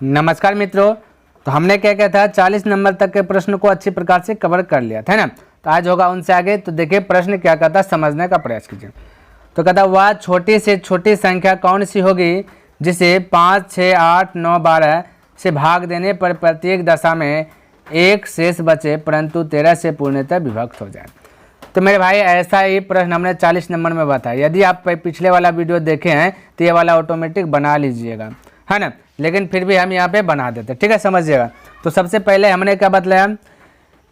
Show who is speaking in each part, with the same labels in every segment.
Speaker 1: नमस्कार मित्रों। तो हमने क्या किया था, 40 नंबर तक के प्रश्न को अच्छी प्रकार से कवर कर लिया था, है ना। तो आज होगा उनसे आगे। तो देखिए प्रश्न क्या कहता है, समझने का प्रयास कीजिए। तो कहता वह छोटी से छोटी संख्या कौन सी होगी जिसे 5, 6, 8, 9, 12 से भाग देने पर प्रत्येक दशा में एक शेष बचे परंतु 13 से पूर्णतः विभक्त हो जाए। तो मेरे भाई ऐसा ही प्रश्न हमने 40 नंबर में बताया। यदि आप पिछले वाला वीडियो देखे हैं तो ये वाला ऑटोमेटिक बना लीजिएगा, है ना। लेकिन फिर भी हम यहाँ पे बना देते, ठीक है, समझिएगा। तो सबसे पहले हमने क्या बताया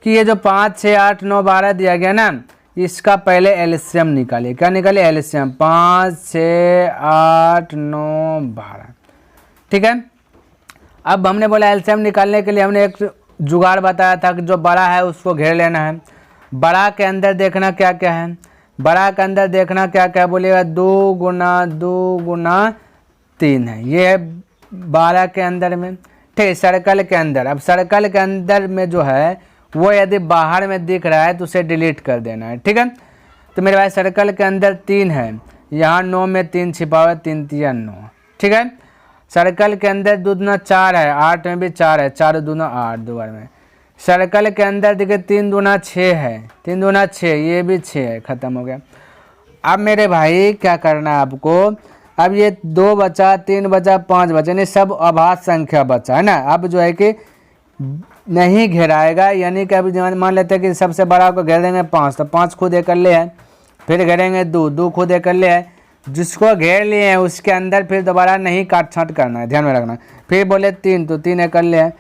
Speaker 1: कि ये जो 5, 6, 8, 9, 12 दिया गया ना, इसका पहले एलसीएम निकालिए। क्या निकालिए? एलसीएम। 5, 6, 8, 9, 12, ठीक है। अब हमने बोला एलसीएम निकालने के लिए हमने एक जुगाड़ बताया था कि जो बड़ा है उसको घेर लेना है। बड़ा के अंदर देखना क्या क्या है, बड़ा के अंदर देखना क्या क्या बोलिएगा, 2 गुना 2 गुना 3 है। ये है 12 के अंदर में, ठीक है, सर्कल के अंदर। अब सर्कल के अंदर में जो है वो यदि बाहर में दिख रहा है तो उसे डिलीट कर देना है, ठीक है। तो मेरे भाई सर्कल के अंदर 3 है, यहाँ 9 में 3 छिपा हुआ है, 3 3 9, ठीक है। सर्कल के अंदर 2 दूना 4 है, 8 में भी 4 है, 4 दूना 8 दोबारा में। सर्कल के अंदर देखिए 3 दूना 6 है, 3 दूना 6, ये भी 6 है, ख़त्म हो गया। अब मेरे भाई क्या करना है आपको, अब ये 2 बचा, 3 बचा, 5 बचा, यानी सब अभाज्य संख्या बचा, है ना। अब जो है कि नहीं घेराएगा, यानी कि अभी मान लेते हैं कि सबसे बड़ा को घेर देंगे 5, तो 5 खुद एक कर ले है, फिर घेरेंगे 2 खुद एक कर ले है। जिसको घेर लिए हैं उसके अंदर फिर दोबारा नहीं काट छाँट करना है, ध्यान में रखना। फिर बोले 3 तो 3 एक कर ले है।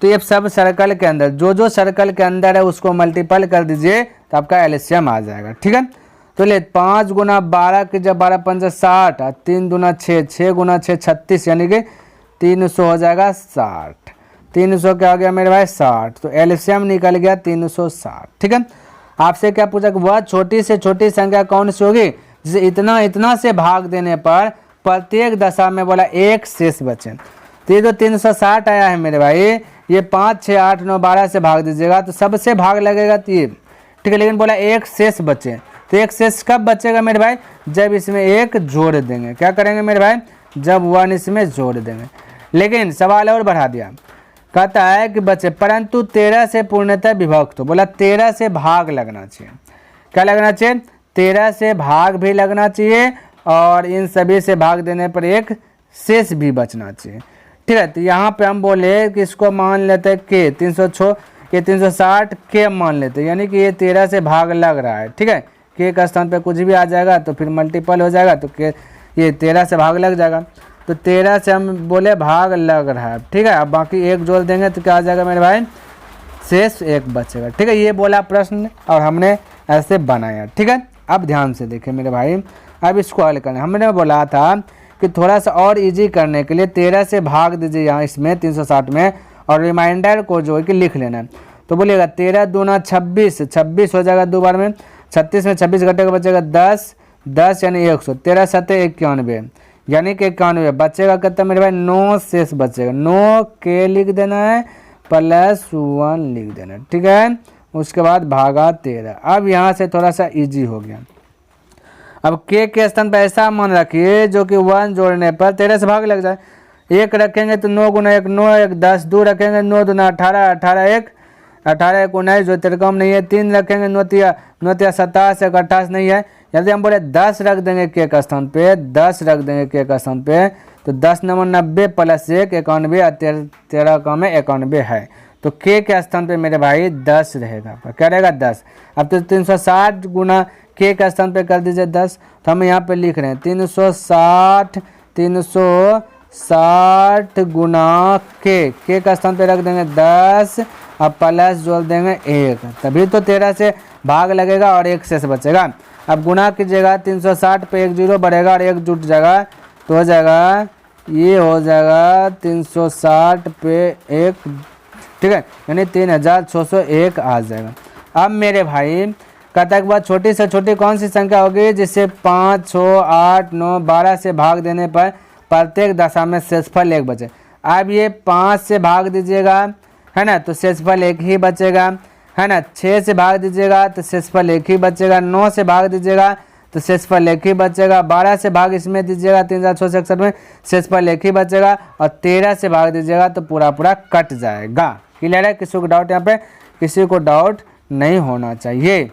Speaker 1: तो ये सब सर्कल के अंदर जो सर्कल के अंदर है उसको मल्टीपल कर दीजिए तो आपका एलसीएम आ जाएगा, ठीक है। तो ले 5 गुना 12 के जब 12 5 60, 3 दूना 6, 6 गुना 6 36, यानी कि 300 हो जाएगा 60। 300 क्या हो गया मेरे भाई? 60। तो एलसीएम निकल गया 360, ठीक है। आपसे क्या पूछा कि वह छोटी से छोटी संख्या कौन सी होगी जिसे इतना इतना से भाग देने पर प्रत्येक दशा में बोला एक शेष बचे। तो ये जो 360 आया है मेरे भाई, ये 5, 6, 8, 9, 12 से भाग दीजिएगा तो सबसे भाग लगेगा तो ये, ठीक है। लेकिन बोला एक शेष बचे, तो एक शेष कब बचेगा मेरे भाई? जब इसमें एक जोड़ देंगे। क्या करेंगे मेरे भाई? जब 1 इसमें जोड़ देंगे। लेकिन सवाल और बढ़ा दिया, कहता है कि बचे परंतु 13 से पूर्णतः विभक्त हो। बोला 13 से भाग लगना चाहिए। क्या लगना चाहिए? 13 से भाग भी लगना चाहिए और इन सभी से भाग देने पर एक शेष भी बचना चाहिए, ठीक है। तो यहाँ पे हम बोले कि इसको मान लेते हैं के 306, ये 360 के मान लेते हैं, यानी कि ये 13 से भाग लग रहा है, ठीक है। के का स्थान पे कुछ भी आ जाएगा तो फिर मल्टीपल हो जाएगा, तो के ये 13 से भाग लग जाएगा। तो 13 से हम बोले भाग लग रहा है, ठीक है। अब बाकी एक जोड़ देंगे तो क्या आ जाएगा मेरे भाई? शेष एक बचेगा, ठीक है। ये बोला प्रश्न और हमने ऐसे बनाया, ठीक है। अब ध्यान से देखें मेरे भाई, अब इसको हल करना। हमने बोला था कि थोड़ा सा और इजी करने के लिए 13 से भाग दीजिए यहाँ इसमें 360 में, और रिमाइंडर को जो है कि लिख लेना है। तो बोलिएगा 13 दूना 26, 26 हो जाएगा 2 बार में, 36 में 26 घटेगा बचेगा 10, 10 यानी 100, 13 7 91, यानी कि 91 बचेगा कितना मेरे भाई? 9 शेष बचेगा। 9 के लिख देना है प्लस 1 लिख देना है, ठीक है। उसके बाद भागा 13। अब यहाँ से थोड़ा सा इजी हो गया। अब के स्थान पर ऐसा मान रखिए जो कि 1 जोड़ने पर 13 से भाग लग जाए। 1 रखेंगे तो 9 गुना 1 9 1 10, 2 रखेंगे 9 दूना 18, 18 1 18 1 19, जो तेरे कम नहीं है। 3 रखेंगे 9 3 27 1 28 नहीं है। यदि हम बोले 10 रख देंगे के का स्थान पे, 10 रख देंगे के का स्थान पे, तो 10 नंबर 90 प्लस 1 91, 13 कम है 91 है। तो के स्थान पे मेरे भाई 10 रहेगा। क्या रहेगा? 10। अब तो 360 गुना के का स्थान पे कर दीजिए 10, तो हम यहाँ पे लिख रहे हैं 360 गुना के का स्थान पे रख देंगे 10, अब प्लस जोड़ देंगे 1, तभी तो 13 से भाग लगेगा और एक शेष बचेगा। अब गुना कीजिएगा 360 पे 1 0 बढ़ेगा और 1 जुट जाएगा, तो हो जाएगा ये हो जाएगा 360 पे 1, ठीक है, यानी 3601 आ जाएगा। अब मेरे भाई कहता है कि बाद छोटी से छोटी कौन सी संख्या होगी जिससे 5, 6, 8, 9, 12 से भाग देने पर प्रत्येक दशा में शेषफल 1 बचे। अब ये 5 से भाग दीजिएगा, है ना, तो शेषफल 1 ही बचेगा, है ना। 6 से भाग दीजिएगा तो शेषफल 1 ही बचेगा। 9 से भाग दीजिएगा तो शेषफल एक ही बचेगा। 12 से भाग इसमें दीजिएगा 3661 में, शेषफल एक ही बचेगा। और 13 से भाग दीजिएगा तो पूरा पूरा कट जाएगा। क्लियर है? किसी को डाउट यहाँ पे? किसी को डाउट नहीं होना चाहिए।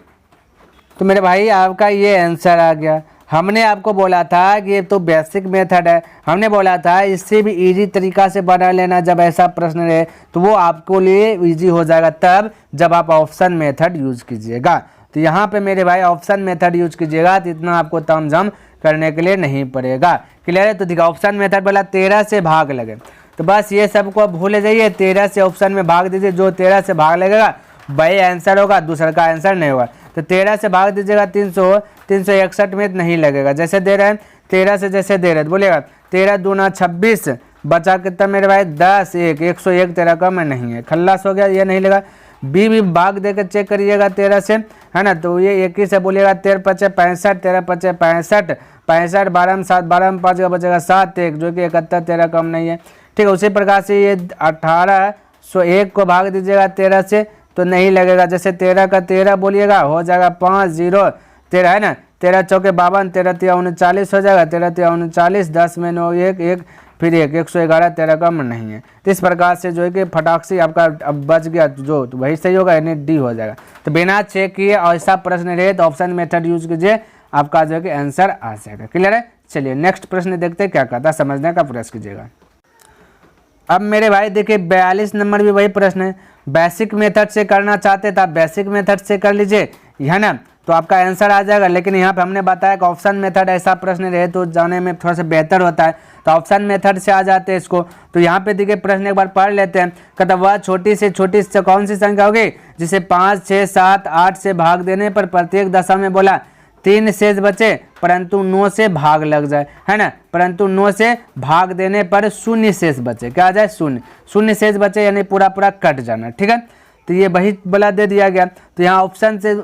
Speaker 1: तो मेरे भाई आपका ये आंसर आ गया। हमने आपको बोला था कि ये तो बेसिक मेथड है, हमने बोला था इससे भी इजी तरीका से बना लेना। जब ऐसा प्रश्न रहे तो वो आपको लिए इजी हो जाएगा तब जब आप ऑप्शन मेथड यूज़ कीजिएगा। तो यहाँ पे मेरे भाई ऑप्शन मेथड यूज कीजिएगा तो इतना आपको तामझाम करने के लिए नहीं पड़ेगा। क्लियर है? तो देखा ऑप्शन मेथड बोला 13 से भाग लगे, तो बस ये सबको भूल जाइए। 13 से ऑप्शन में भाग दीजिए, जो 13 से भाग लगेगा वही आंसर होगा, दूसरा का आंसर नहीं होगा। तो 13 से भाग दीजिएगा 361 में नहीं लगेगा। जैसे दे रहे हैं 13 से जैसे दे रहे हैं बोलिएगा 13 दूना 26 बचा कितना मेरे भाई 10 101 13 का में नहीं है, खल्लास हो गया, ये नहीं लगा। बी भी भाग देकर चेक करिएगा 13 से, है ना, तो ये 21 से बोलिएगा 13 पचे 65 13 पचे 65 65 12 में 7 12 में 5 का बचेगा 7 1 जो कि 71 13 कम नहीं है। ठीक है, उसी प्रकार से ये 1801 को भाग दीजिएगा 13 से तो नहीं लगेगा। जैसे 13 का 13 बोलिएगा हो जाएगा 5 0 13 है ना, 13 चौके 52 13 तिया 39 हो जाएगा, 13 तिया 39 10 में 9 1 1 फिर 111 13 कम नहीं है। तो इस प्रकार से जो है कि फटाक से आपका अब बच गया जो तो वही सही होगा, यानी डी हो जाएगा। तो बिना चेक किए ऐसा प्रश्न रहे तो ऑप्शन मेथड यूज कीजिए, आपका जो है कि आंसर आ जाएगा। क्लियर है? चलिए नेक्स्ट प्रश्न देखते हैं क्या कहता है, समझने का प्रयास कीजिएगा। अब मेरे भाई देखिए 42 नंबर भी वही प्रश्न है। बेसिक मेथड से करना चाहते तो आप बेसिक मेथड से कर लीजिए, है ना, तो आपका आंसर आ जाएगा। लेकिन यहाँ पे हमने बताया कि ऑप्शन मेथड ऐसा प्रश्न रहे तो जाने में थोड़ा सा बेहतर होता है, तो ऑप्शन मेथड से आ जाते हैं इसको। तो यहाँ पे देखिए प्रश्न एक बार पढ़ लेते हैं। कहता वह छोटी से कौन सी संख्या होगी जिसे 5 6 7 8 से भाग देने पर प्रत्येक दशा में बोला 3 शेष बचे परंतु 9 से भाग लग जाए, है ना, परंतु 9 से भाग देने पर 0 शेष बचे। क्या आ जाए? 0 शेष बचे, यानी पूरा पूरा कट जाना। ठीक है, तो ये वही बोला दे दिया गया। तो यहाँ ऑप्शन से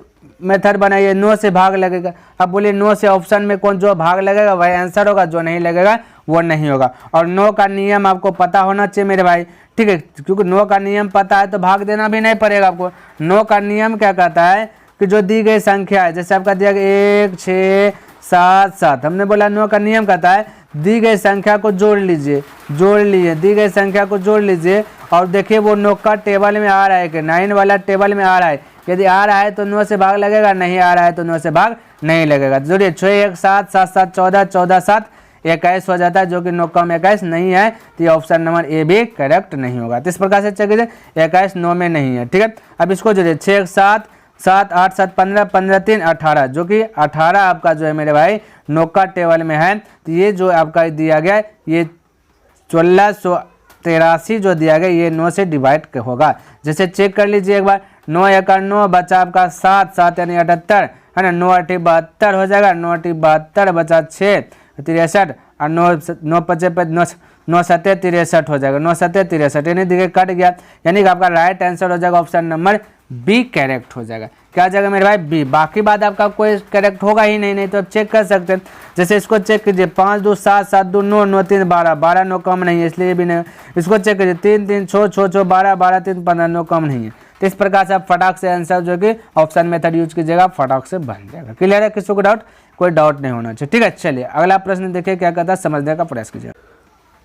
Speaker 1: मेथड बनाइए, 9 से भाग लगेगा। अब बोलिए 9 से ऑप्शन में कौन जो भाग लगेगा वही आंसर होगा, जो नहीं लगेगा वो नहीं होगा। और 9 का नियम आपको पता होना चाहिए मेरे भाई, ठीक है, क्योंकि 9 का नियम पता है तो भाग देना भी नहीं पड़ेगा आपको। 9 का नियम क्या कहता है कि जो दी गई संख्या है, जैसे आपका दिया गया 1 6 7 7, हमने बोला 9 का नियम कहता है दी गई संख्या को जोड़ लीजिए, दी गई संख्या को जोड़ लीजिए और देखिए वो 9 का टेबल में आ रहा है कि 9 वाला टेबल में आ रहा है। यदि आ रहा है तो 9 से भाग लगेगा, नहीं आ रहा है तो 9 से भाग नहीं लगेगा। जोड़िए 6 1 7 7 7 14 14 7 21 हो जाता है, जो कि 9 कम 21 नहीं है, तो ये ऑप्शन नंबर ए भी करेक्ट नहीं होगा। तो इस प्रकार से चेक कीजिए 21 9 में नहीं है। ठीक है, अब इसको जोड़िए 6 7 7 8 7 15 15 3 18, जो कि 18 आपका जो है मेरे भाई 9 का टेबल में है। तो ये जो आपका दिया गया ये 1683 जो दिया गया ये 9 से डिवाइड होगा। जैसे चेक कर लीजिए एक बार, 9 1 9 बचा आपका 7 7 यानी 78, है ना, 9 8 72 हो जाएगा, 9 8 72 बचा 6 63 और 9 5 9 7 63 हो जाएगा, 9 7 63 यानी देखिए कट गया, यानी कि आपका राइट आंसर हो जाएगा ऑप्शन नंबर बी करेक्ट हो जाएगा। क्या हो जाएगा मेरे भाई? बी। बाकी बात आपका कोई करेक्ट होगा ही नहीं तो आप चेक कर सकते हैं। जैसे इसको चेक कीजिए 5 2 7 7 2 9 9 3 12 12 9 कम नहीं है, इसलिए भी नहीं। इसको चेक कीजिए 3 3 6 6 6 12 12 3 15 9 कम नहीं है। तो इस प्रकार से आप फटाक से आंसर जो कि ऑप्शन मेथड यूज कीजिएगा, फटाक से बन जाएगा। क्लियर है? किसी को डाउट? कोई डाउट नहीं होना चाहिए। ठीक है, चलिए अगला प्रश्न देखिए क्या कहता है, समझने का प्रयास कीजिए।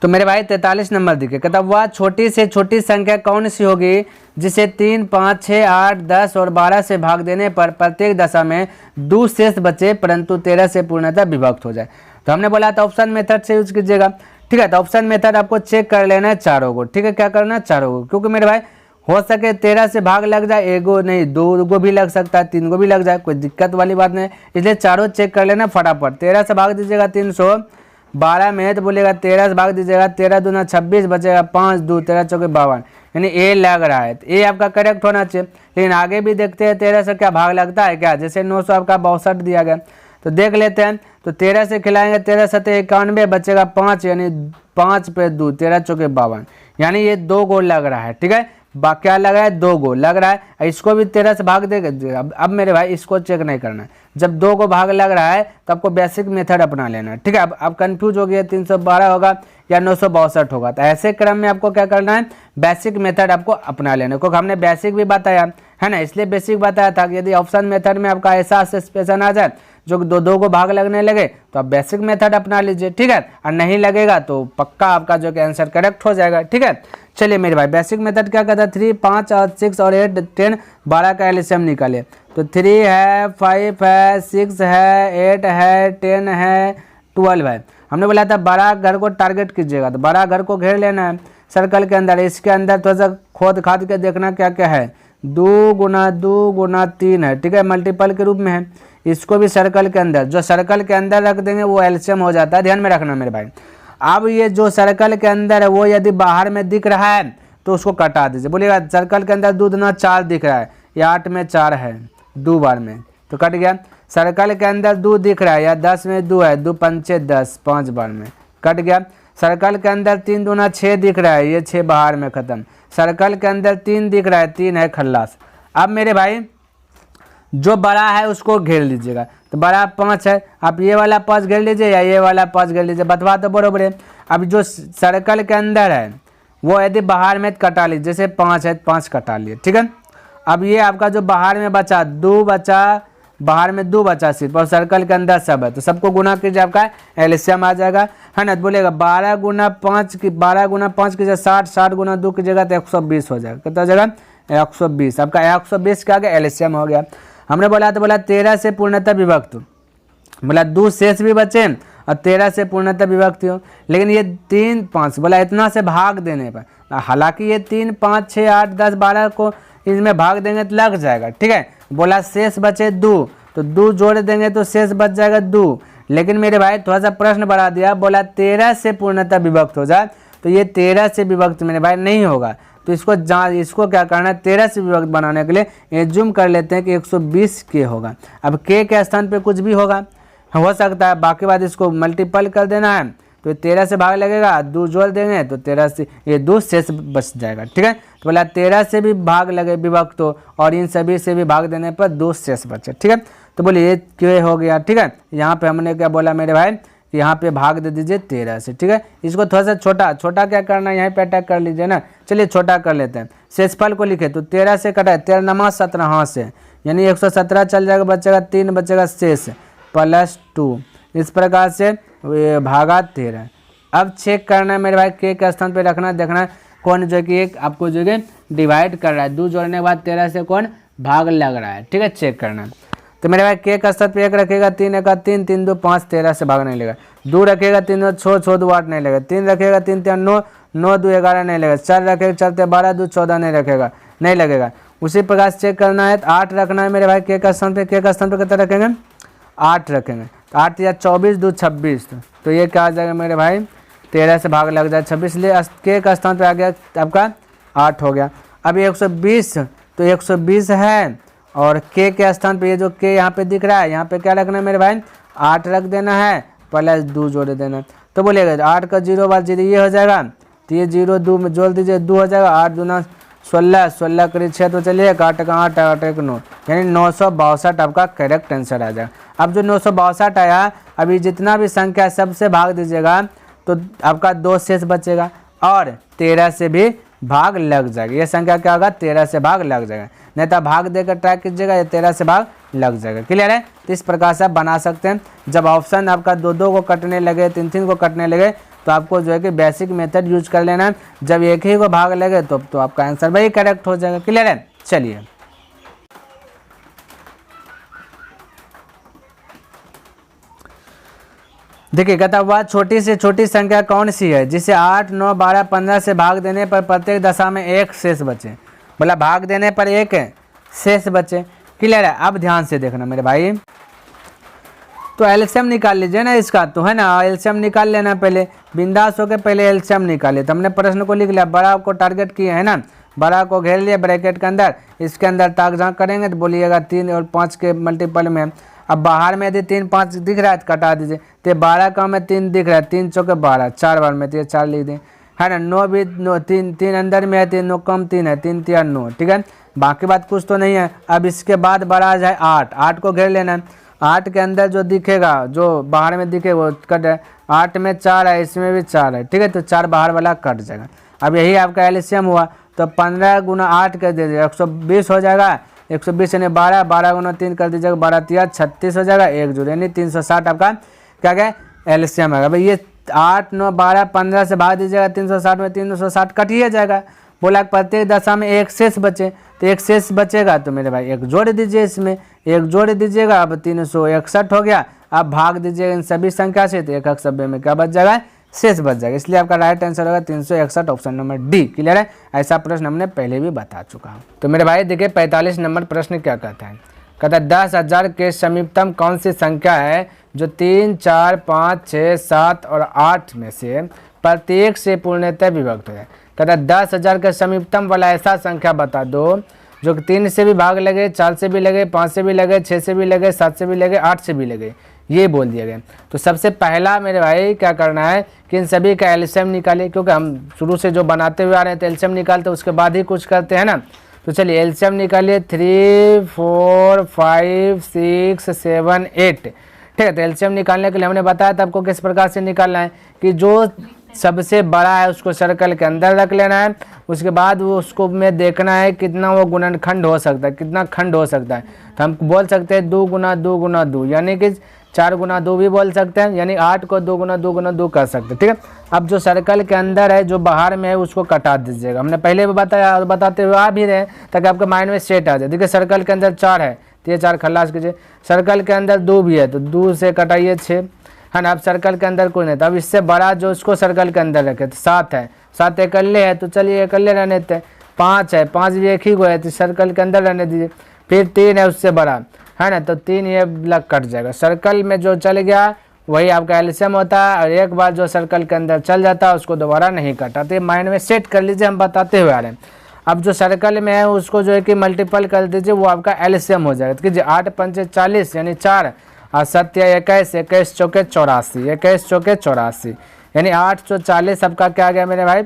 Speaker 1: तो मेरे भाई 43 नंबर देखिए, कहता वह छोटी से छोटी संख्या कौन सी होगी जिसे 3 5 6 8 10 और 12 से भाग देने पर प्रत्येक दशा में 2 शेष बचे परंतु 13 से पूर्णतः विभक्त हो जाए। तो हमने बोला था ऑप्शन मेथड से यूज कीजिएगा। ठीक है, तो ऑप्शन मेथड आपको चेक कर लेना है चारों को। ठीक है, क्या करना है? चारों को, क्योंकि मेरे भाई हो सके 13 से भाग लग जाए, एगो नहीं 2 को भी लग सकता है, 3 को भी लग जाए, कोई दिक्कत वाली बात नहीं, इसलिए चारों चेक कर लेना फटाफट। 13 से भाग दीजिएगा 312 में है तो बोलेगा 13 से भाग दीजिएगा 13 दूना 26 बचेगा 5 2 13 चौके 52, यानी ए लग रहा है, तो ए आपका करेक्ट होना चाहिए। लेकिन आगे भी देखते हैं 13 से क्या भाग लगता है क्या, जैसे 900 आपका 62 दिया गया तो देख लेते हैं। तो 13 से खिलाएंगे 13 7 91 बचेगा 5, यानी 5 पे 2 13 चौके 52, यानी ये 2 गोल लग रहा है। ठीक है, क्या लग रहा है? 2 गोल लग रहा है। इसको भी 13 से भाग देगा। अब मेरे भाई इसको चेक नहीं करना है, जब 2 को भाग लग रहा है तो आपको बेसिक मेथड अपना लेना है। ठीक है, अब कंफ्यूज हो गया 312 होगा या 962 होगा, तो ऐसे क्रम में आपको क्या करना है? बेसिक मेथड आपको अपना लेना है, क्योंकि हमने बेसिक भी बताया है ना, इसलिए बेसिक बताया था कि यदि ऑप्शन मेथड में आपका ऐसा सिचुएशन आ जाए जो दो दो को भाग लगने लगे तो आप बेसिक मेथड अपना लीजिए, ठीक है, और नहीं लगेगा तो पक्का आपका जो कि आंसर करेक्ट हो जाएगा, ठीक है। चलिए मेरे भाई बेसिक मेथड क्या कहता है, 3, 5 और 6 और 8, 10, 12 का एलसीएम निकाले। तो 3 है, 5 है, 6 है, 8 है, 10 है, 12 है। हमने बोला था बड़ा घर को टारगेट कीजिएगा, तो बड़ा घर को घेर लेना है सर्कल के अंदर। इसके अंदर थोड़ा सा खोद खाद के देखना क्या क्या है, 2 गुना 2 गुना 3 है, ठीक है, मल्टीपल के रूप में है। इसको भी सर्कल के अंदर, जो सर्कल के अंदर रख देंगे वो एलसीएम हो जाता है, ध्यान में रखना मेरे भाई। अब ये जो सर्कल के अंदर है वो यदि बाहर में दिख रहा है तो उसको कटा दीजिए। बोलिएगा सर्कल के अंदर 2 दूना 4 दिख रहा है, या 8 में 4 है 2 बार में, तो कट गया। सर्कल के अंदर 2 दिख रहा है, या 10 में 2 है, 2 पंचे 10, 5 बार में कट गया। सर्कल के अंदर 3 दूना 6 दिख रहा है, ये 6 बाहर में खत्म। सर्कल के अंदर 3 दिख रहा है, 3 है खल्लास। अब मेरे भाई जो बड़ा है उसको घेर लीजिएगा, तो बड़ा 5 है, आप ये वाला 5 घेर लीजिए या ये वाला 5 घेर लीजिए, बतवा तो बरोबर है। अब जो सर्कल के अंदर है वो यदि बाहर में कटा लीजिए, जैसे 5 है 5 कटा लिए, ठीक है। अब ये आपका जो बाहर में बचा 2 बचा, बाहर में 2 बचा सिर्फ, और सर्कल के अंदर सब है, तो सबको गुना कीजिए, आपका एलसीएम आ जाएगा, है ना। बोलेगा 12 गुना 5 की 12 गुना 5 कीजिए 60, 60 गुना 2 कीजिएगा तो 120 हो जाएगा। कितना हो जाएगा 120, आपका 120 का आगे एलसीएम हो गया। हमने बोला तो बोला 13 से पूर्णतः विभक्त, बोला 2 शेष भी बचे और 13 से पूर्णतः विभक्त हो, लेकिन ये 3, 5 बोला इतना से भाग देने पर, हालांकि ये 3, 5, 6, 8, 10, 12 को इसमें भाग देंगे तो लग जाएगा, ठीक है। बोला शेष बचे 2, तो 2 जोड़ देंगे तो शेष बच जाएगा 2, लेकिन मेरे भाई थोड़ा सा प्रश्न बढ़ा दिया, बोला 13 से पूर्णतः विभक्त हो जाए, तो ये 13 से विभक्त मेरे भाई नहीं होगा। तो इसको क्या करना है, 13 से विभक्त बनाने के लिए एज्यूम कर लेते हैं कि 120 के होगा। अब के स्थान पे कुछ भी होगा, हो सकता है, बाकी बात इसको मल्टीपल कर देना है, तो 13 से भाग लगेगा, 2 जोड़ देंगे तो 13 से ये 2 शेष बच जाएगा, ठीक है। तो बोला 13 से भी भाग लगे विभक्त हो, और इन सभी से भी भाग देने पर 2 शेष बचे, ठीक है। तो बोलिए ये क्यों हो गया, ठीक है। यहाँ पे हमने क्या बोला मेरे भाई, यहाँ पे भाग दे दीजिए 13 से, ठीक है। इसको थोड़ा सा छोटा क्या करना है, यहाँ पे अटैक कर लीजिए ना। चलिए छोटा कर लेते हैं, शेषफल को लिखे तो 13 से कटा, 13 नमा 17 हाँ से, यानी 117 चल जाएगा, बचेगा 3 बचेगा शेष प्लस 2, इस प्रकार से भागा 13। अब चेक करना है मेरे भाई, के स्थान पे रखना, देखना कौन जो कि एक आपको जो कि डिवाइड कर रहा है, 2 जोड़ने के बाद 13 से कौन भाग लग रहा है, ठीक है, चेक करना। तो मेरे भाई के स्थान पे 1 रखेगा, 3 1 3, 3 2 5, 13 से भाग नहीं लेगा। 2 रखेगा, 3 2 6 2 8 नहीं लगेगा। 3 रखेगा, 3 3 9 9 2 11 नहीं लगेगा। 4 रखेगा, 4 3 12 2 14 नहीं रखेगा, नहीं लगेगा। उसी प्रकार से चेक करना है, 8 रखना है मेरे भाई के स्थान पे, के स्थान पे कितना रखेंगे 8 रखेंगे, 8 या 24 2 26, तो ये क्या आ जाएगा मेरे भाई 13 से भाग लग जाए 26, लिए के स्थान पे आ गया आपका 8 हो गया। अब 120, तो 120 है, और के स्थान पे ये जो के यहाँ पे दिख रहा है, यहाँ पे क्या रखना है मेरे भाई 8 रख देना है, प्लस 2 जोड़ देना। तो बोलिएगा 8 का 0 बार 0 ये हो जाएगा, तो ये 0 2 में जोड़ दीजिए 2 हो जाएगा, 8 दूना 16, 16 करीब 6 तो चलिए 8 का 8 8 1 9, यानी 962 आपका करेक्ट आंसर आ जाएगा। अब जो 962 आया, अभी जितना भी संख्या सबसे भाग दीजिएगा तो आपका 2 शेष बचेगा, और 13 से भी भाग लग जाएगा। ये संख्या क्या होगा 13 से भाग लग जाएगा, नहीं तो भाग देकर ट्राई कीजिएगा, ये 13 से भाग लग जाएगा। क्लियर है। तो इस प्रकार से आप बना सकते हैं। जब ऑप्शन आपका 2 को कटने लगे, 3 को कटने लगे, तो आपको जो है कि बेसिक मेथड यूज कर लेना है। जब एक ही को भाग लगे तो आपका आंसर वही करेक्ट हो जाएगा। क्लियर है। चलिए देखिए, कहता हुआ छोटी से छोटी संख्या कौन सी है जिसे 8 9 12 15 से भाग देने पर प्रत्येक दशा में 1 शेष बचे। बोला भाग देने पर 1 शेष बचे। क्लियर है। अब ध्यान से देखना मेरे भाई, तो एलसीएम निकाल लीजिए ना इसका, तो है ना, एलसीएम निकाल लेना पहले, बिंदास होकर पहले एलसीएम निकाले। तो हमने प्रश्न को लिख लिया, बड़ा को टारगेट किया है ना, बड़ा को घेर लिया ब्रैकेट के अंदर, इसके अंदर ताक झाँक करेंगे तो बोलिएगा 3 और 5 के मल्टीपल में। अब बाहर में यदि 3 5 दिख रहा है तो कटा दीजिए, तो 12 का में 3 दिख रहा है, 3 चौके 12, 4 बार में, तो ये 4 लिख दें, है ना। 9 भी 9 3 अंदर में है, 3 9 कम 3 है, 3 3 9, ठीक है। बाकी बात कुछ तो नहीं है। अब इसके बाद बड़ा आ जाए 8, 8 को घेर लेना है। 8 के अंदर जो दिखेगा, जो बाहर में दिखे वो कट है। 8 में 4 है, इसमें भी 4 है, ठीक है, तो 4 बाहर वाला कट जाएगा। अब यही आपका एलसीएम हुआ, तो 15 गुना 8 कर दीजिए 120 हो जाएगा, 120 यानी 12, 12 गुना 3 कर दीजिएगा, 12 तिया 36 हो जाएगा, एक जोड़ यानी 360 आपका क्या क्या एलसीएम आएगा। भाई ये 8, 9, 12, 15 से भाग दीजिएगा 360 में, 360 कट ही जाएगा। बोला प्रत्येक दशा में एक शेष बचे, तो एक शेष बचेगा तो मेरे भाई एक जोड़ दीजिए, इसमें एक जोड़ दीजिएगा, अब 361 हो गया। अब भाग दीजिएगा इन सभी संख्या से, तो एक सभ्य में क्या बच जाएगा, शेष बच जाएगा। इसलिए आपका राइट आंसर होगा 361, ऑप्शन नंबर डी। क्लियर है, ऐसा प्रश्न हमने पहले भी बता चुका हूँ। तो मेरे भाई देखिए 45 नंबर प्रश्न क्या कहता है, कहता है 10,000 के समीपतम कौन सी संख्या है जो 3, 4, 5, 6, 7 और 8 में से प्रत्येक से पूर्णतः विभक्त है। कहता है 10,000 के समीपतम वाला ऐसा संख्या बता दो जो 3 से भी भाग लगे, 4 से भी लगे, 5 से भी लगे, 6 से भी लगे, 7 से भी लगे, 8 से भी लगे, ये बोल दिया गया। तो सबसे पहला मेरे भाई क्या करना है कि इन सभी का एलसीएम निकालिए, क्योंकि हम शुरू से जो बनाते हुए आ रहे हैं तो एलसीएम निकालते उसके बाद ही कुछ करते हैं ना। तो चलिए एलसीएम निकालिए, 3, 4, 5, 6, 7, 8। ठीक है, तो एलसीएम निकालने के लिए हमने बताया था आपको किस प्रकार से निकालना है कि जो सबसे बड़ा है उसको सर्कल के अंदर रख लेना है, उसके बाद वो उसको में देखना है कितना वो गुणनखंड हो सकता है, कितना खंड हो सकता है। तो हम बोल सकते हैं 2 गुना 2 गुना 2, यानी कि 4 गुना 2 भी बोल सकते हैं, यानी 8 को 2 गुना 2 गुना 2 कर सकते हैं। ठीक है, अब जो सर्कल के अंदर है जो बाहर में है उसको कटा दीजिएगा। हमने पहले भी बताया और बताते हुए आ भी रहे ताकि आपके माइंड में सेट आ जाए। देखिए सर्कल के अंदर 4 है तो ये 4 खल्लास कीजिए, सर्कल के अंदर 2 भी है तो 2 से कटाइए 6 है ना। अब सर्कल के अंदर कोई नहीं था, अब इससे बड़ा जो उसको सर्कल के अंदर रखे तो 7 है, 7 इकल्ले है तो चलिए इकल्ले रहने देते हैं। 5 है, 5 भी एक ही को है तो सर्कल के अंदर रहने दीजिए। फिर 3 है उससे बड़ा है ना, तो 3 ये लग कट जाएगा। सर्कल में जो चल गया वही आपका एलसीएम होता है, और एक बार जो सर्कल के अंदर चल जाता है उसको दोबारा नहीं काटा। तो ये माइंड में सेट कर लीजिए, हम बताते हुए आ रहे हैं। अब जो सर्कल में है उसको जो है कि मल्टीपल कर दीजिए, वो आपका एलसीएम हो जाएगा। तो 8 पंचे 40 यानी 4 और 7 21, 21 चौके 84, 21 चौके 84 यानी 840 आपका क्या आ गया मेरे भाई,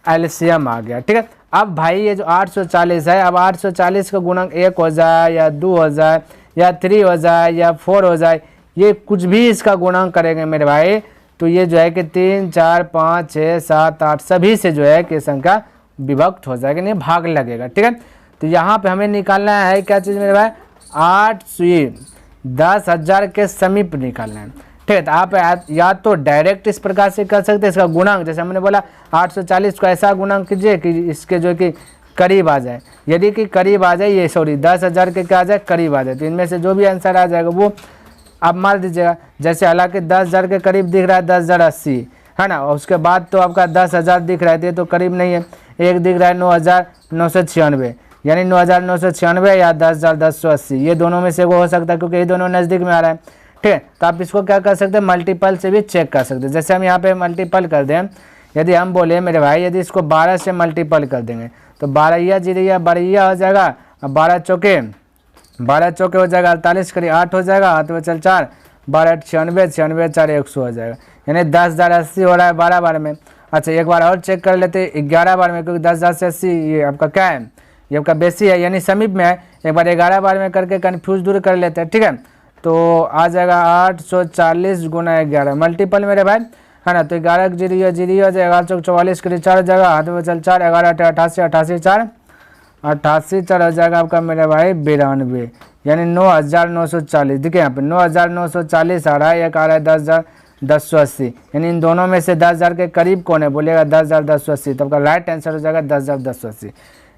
Speaker 1: एलसीएम आ गया। ठीक है, अब भाई ये जो 840 है, अब 840 का गुणक 1 हो जाए या 2 हो जाए या 3 हो जाए या 4 हो जाए, ये कुछ भी इसका गुणक करेंगे मेरे भाई तो ये जो है कि 3, 4, 5, 6, 7, 8 सभी से जो है कि संख्या विभक्त हो जाएगी, नहीं भाग लगेगा। ठीक है, तो यहाँ पे हमें निकालना है क्या चीज़ मेरे भाई, 10,000 के समीप निकालना है। ठीक है, तो आप या तो डायरेक्ट इस प्रकार से कर सकते हैं, इसका गुणांक जैसे हमने बोला 840 को ऐसा गुणांक कीजिए कि इसके जो कि करीब आ जाए। यदि कि करीब आ जाए, ये 10,000 के क्या आ जाए, करीब आ जाए, तो इनमें से जो भी आंसर आ जाएगा वो आप मार दीजिएगा। जैसे हालांकि 10,000 के करीब दिख रहा है 10,080 है ना, और उसके बाद तो आपका 10,000 दिख रहा है, ये तो करीब नहीं है। एक दिख रहा है 9,996 यानी 9,996 या 10,180, ये दोनों में से वो हो सकता है क्योंकि ये दोनों नज़दीक में आ रहा है। ठीक है, तो आप इसको क्या कर सकते हैं, मल्टीपल से भी चेक कर सकते हैं। जैसे हम यहाँ पे मल्टीपल कर दें, यदि हम बोले मेरे भाई यदि इसको 12 से मल्टीपल कर देंगे तो 12 जीरिया 12 हो जाएगा, अब 12 चौके हो जाएगा 48, करीब 8 हो जाएगा, 8 में चल 4, 12 96, 96 4 100 हो जाएगा, यानी 10,080 हो रहा है 12 बार में। अच्छा एक बार और चेक कर लेते हैं 11 बार में, क्योंकि 10,000 से 80 ये आपका क्या है, ये आपका बेसी है यानी समीप में है। एक बार 11 बार में करके कन्फ्यूज दूर कर लेते हैं। ठीक है, तो आ जाएगा 840 गुना 11 मल्टीपल मेरे भाई है ना, तो 11 जीरो हो जाएगा, 44 करीब 4 हो जाएगा, हाथ में चल 4, 11 88, 88 4 हो जाएगा आपका मेरे भाई 92 यानी 9,940। देखिए यहाँ पे 9,940 आ रहा है, एक आ रहा है 10,180 यानी इन दोनों में से 10,000 के करीब कौन है, बोलिएगा 10,180, तो आपका राइट आंसर हो जाएगा 10,180।